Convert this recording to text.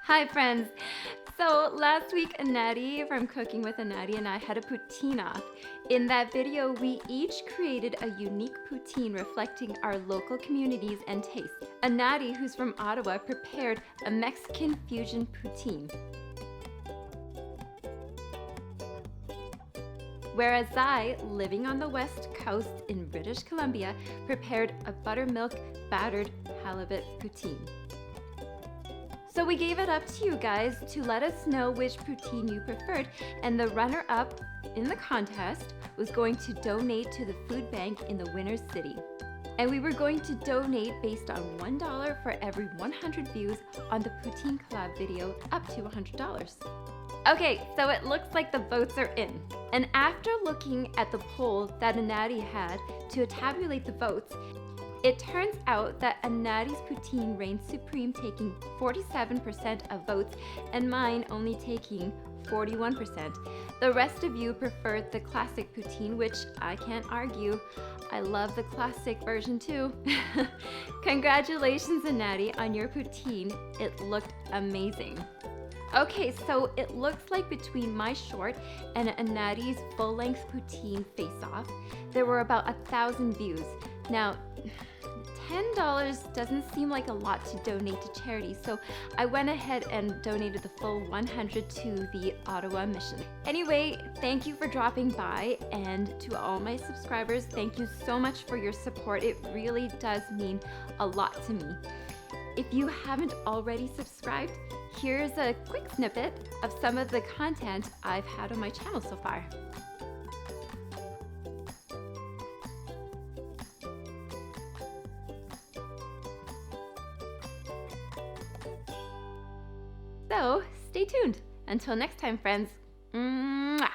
Hi friends! So last week Anadi from Cooking with Anadi and I had a poutine off. In that video we each created a unique poutine reflecting our local communities and tastes. Anadi, who's from Ottawa, prepared a Mexican fusion poutine. Whereas I, living on the west coast in British Columbia, prepared a buttermilk battered halibut poutine. So we gave it up to you guys to let us know which poutine you preferred, and the runner-up in the contest was going to donate to the food bank in the winner's city. And we were going to donate based on $1 for every 100 views on the Poutine Collab video up to $100. Okay, so it looks like the votes are in. And after looking at the poll that Anadi had to tabulate the votes, it turns out that Anadi's poutine reigned supreme, taking 47% of votes, and mine only taking 41%. The rest of you preferred the classic poutine, which I can't argue. I love the classic version too. Congratulations, Anadi, on your poutine. It looked amazing. Okay, so it looks like between my short and Anadi's full-length poutine face-off, there were about 1,000 views. Now, $10 doesn't seem like a lot to donate to charity, so I went ahead and donated the full 100 to the Ottawa mission. Anyway, thank you for dropping by, and to all my subscribers, thank you so much for your support. It really does mean a lot to me. If you haven't already subscribed, here's a quick snippet of some of the content I've had on my channel so far. So stay tuned. Until next time, friends. Mwah!